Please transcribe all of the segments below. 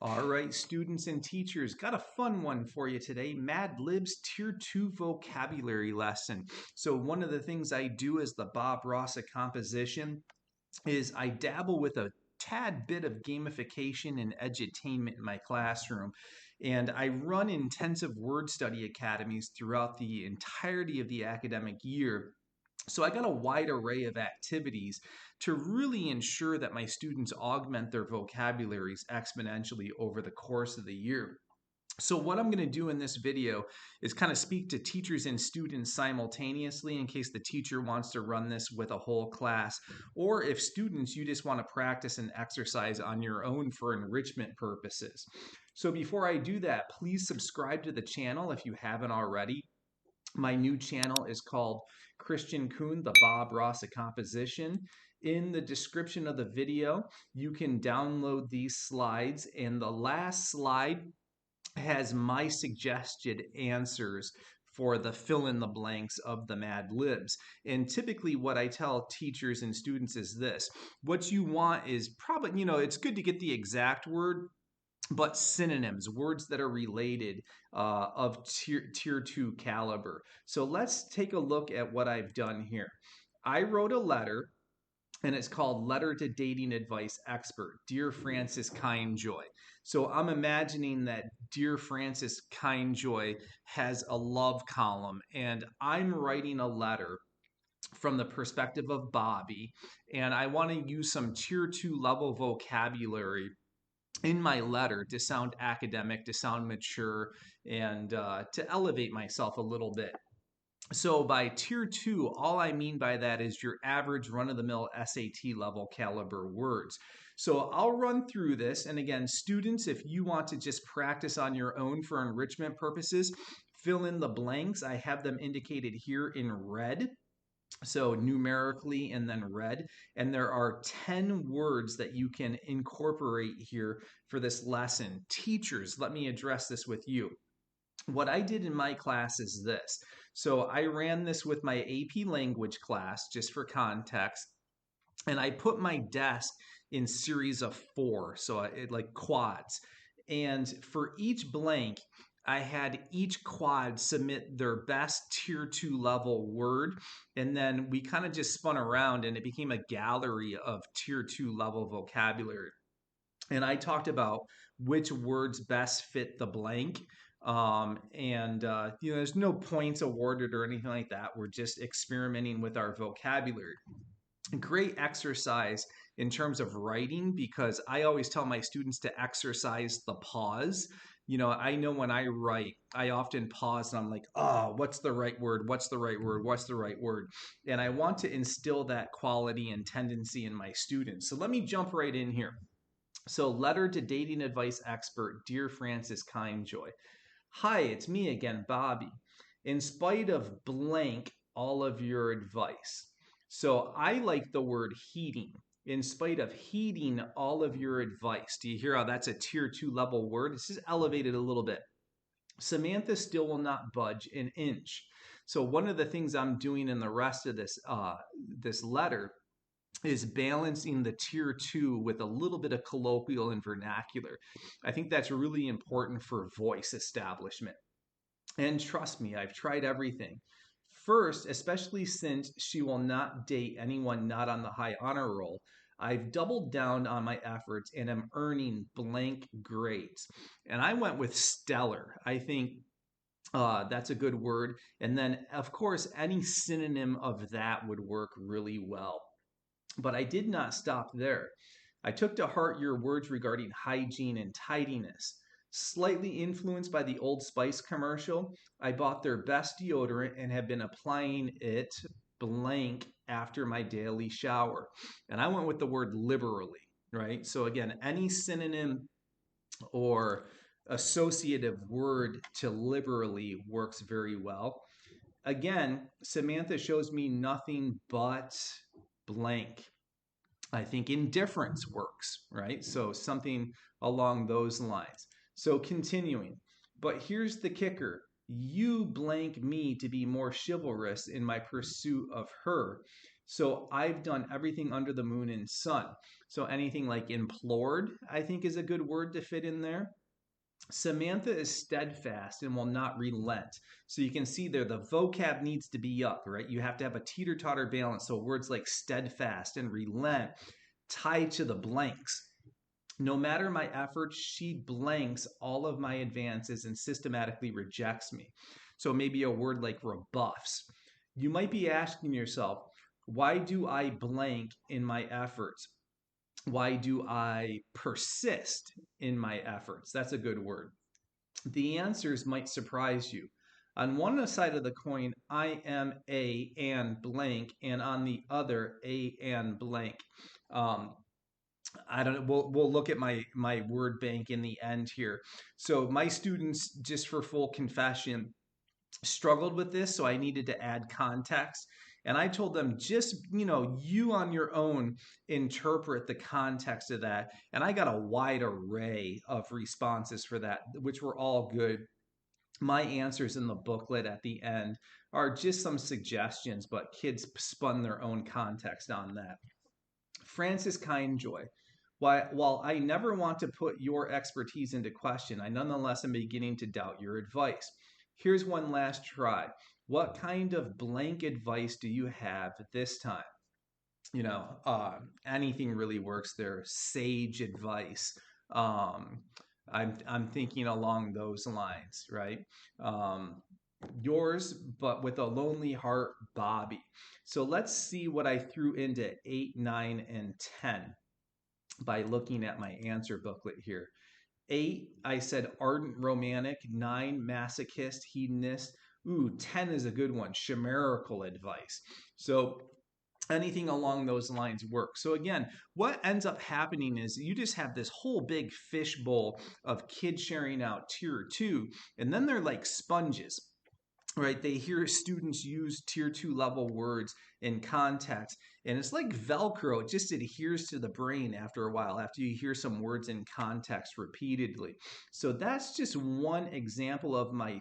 All right, students and teachers, got a fun one for you today. Mad Libs Tier 2 vocabulary lesson. So one of the things I do as the Bob Ross of composition is I dabble with a tad bit of gamification and edutainment in my classroom. And I run intensive word study academies throughout the entirety of the academic year. So I got a wide array of activities to really ensure that my students augment their vocabularies exponentially over the course of the year. So what I'm going to do in this video is kind of speak to teachers and students simultaneously in case the teacher wants to run this with a whole class, or if students, you just want to practice an exercise on your own for enrichment purposes. So before I do that, please subscribe to the channel if you haven't already. My new channel is called Kristian Kuhn, the Bob Ross of composition. In the description of the video, you can download these slides, and the last slide has my suggested answers for the fill in the blanks of the Mad Libs. And typically what I tell teachers and students is this: what you want is probably, it's good to get the exact word, but synonyms, words that are related of tier 2 caliber. So let's take a look at what I've done here. I wrote a letter, and it's called Letter to Dating Advice Expert, Dear Francis Kindjoy. So I'm imagining that Dear Francis Kindjoy has a love column, and I'm writing a letter from the perspective of Bobby, and I want to use some tier 2 level vocabulary in my letter to sound academic, to sound mature, and to elevate myself a little bit. So by tier 2, all I mean by that is your average run-of-the-mill SAT level caliber words. So I'll run through this, and again, students, if you want to just practice on your own for enrichment purposes, fill in the blanks. I have them indicated here in red. So numerically and then red. And there are 10 words that you can incorporate here for this lesson. Teachers, let me address this with you. What I did in my class is this. So I ran this with my AP language class, just for context, and I put my desk in series of 4, so like quads. And for each blank, I had each quad submit their best tier 2 level word, and then we kind of just spun around and it became a gallery of tier 2 level vocabulary. And I talked about which words best fit the blank. There's no points awarded or anything like that. We're just experimenting with our vocabulary. Great exercise in terms of writing, because I always tell my students to exercise the pause. I know when I write, I often pause and I'm like, oh, what's the right word? What's the right word? What's the right word? And I want to instill that quality and tendency in my students. So let me jump right in here. So letter to dating advice expert, Dear Francis Kindjoy. Hi, it's me again, Bobby. In spite of blank all of your advice. So I like the word heeding. In spite of heeding all of your advice. Do you hear how that's a tier 2 level word? This is elevated a little bit. Samantha still will not budge an inch. So one of the things I'm doing in the rest of this letter is balancing the tier 2 with a little bit of colloquial and vernacular. I think that's really important for voice establishment. And trust me, I've tried everything. First, especially since she will not date anyone not on the high honor roll, I've doubled down on my efforts and am earning blank grades. And I went with stellar. I think that's a good word. And then, of course, any synonym of that would work really well. But I did not stop there. I took to heart your words regarding hygiene and tidiness. Slightly influenced by the Old Spice commercial, I bought their best deodorant and have been applying it blank after my daily shower. And I went with the word liberally, right? So again, any synonym or associative word to liberally works very well. Again, Samantha shows me nothing but blank. I think indifference works, right? So something along those lines. So continuing, but here's the kicker. You blank me to be more chivalrous in my pursuit of her. So I've done everything under the moon and sun. So anything like implored, I think is a good word to fit in there. Samantha is steadfast and will not relent. So you can see there the vocab needs to be up, right? You have to have a teeter-totter balance. So words like steadfast and relent tie to the blanks. No matter my efforts, she blanks all of my advances and systematically rejects me. So maybe a word like rebuffs. You might be asking yourself, why do I blank in my efforts? Why do I persist in my efforts? That's a good word. The answers might surprise you. On one side of the coin, I am a and blank, and on the other, a and blank. Um, I don't know. We'll look at my word bank in the end here. So my students, just for full confession, struggled with this, so I needed to add context. And I told them, just, you on your own interpret the context of that. And I got a wide array of responses for that, which were all good. My answers in the booklet at the end are just some suggestions, but kids spun their own context on that. Francis Kindjoy. While I never want to put your expertise into question, I nonetheless am beginning to doubt your advice. Here's one last try. What kind of blank advice do you have this time? Anything really works there. Sage advice. Um, I'm thinking along those lines, right? Um, yours, but with a lonely heart, Bobby. So let's see what I threw into 8, 9, and 10 by looking at my answer booklet here. 8, I said ardent romantic. 9, masochist, hedonist. Ooh, 10 is a good one, chimerical advice. So anything along those lines works. So again, what ends up happening is you just have this whole big fishbowl of kids sharing out tier 2, and then they're like sponges. Right, they hear students use tier 2 level words in context, and it's like Velcro. It just adheres to the brain after a while, after you hear some words in context repeatedly. So that's just one example of my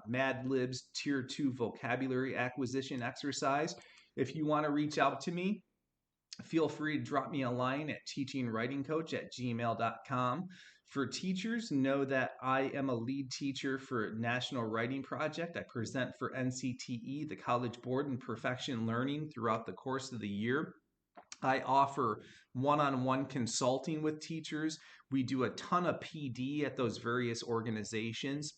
Mad Libs tier 2 vocabulary acquisition exercise. If you want to reach out to me, feel free to drop me a line at teachingwritingcoach@gmail.com. For teachers, know that I am a lead teacher for National Writing Project. I present for NCTE, the College Board in Perfection Learning, throughout the course of the year. I offer one-on-one consulting with teachers. We do a ton of PD at those various organizations.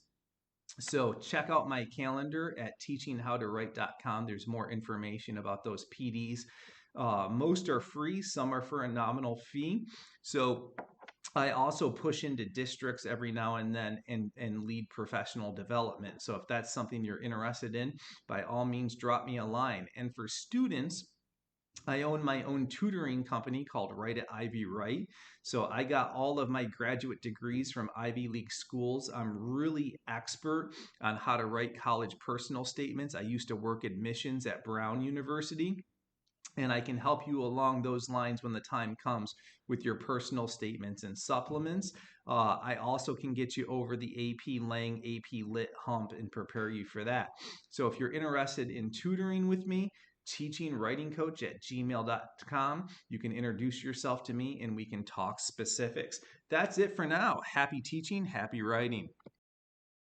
So check out my calendar at teachinghowtowrite.com. There's more information about those PDs. Most are free, some are for a nominal fee. So I also push into districts every now and then and lead professional development. So if that's something you're interested in, by all means, drop me a line. And for students, I own my own tutoring company called Write at Ivy Write. So I got all of my graduate degrees from Ivy League schools. I'm really expert on how to write college personal statements. I used to work admissions at Brown University, and I can help you along those lines when the time comes with your personal statements and supplements. I also can get you over the AP Lang, AP Lit hump and prepare you for that. So if you're interested in tutoring with me, teachingwritingcoach@gmail.com. You can introduce yourself to me and we can talk specifics. That's it for now. Happy teaching, happy writing.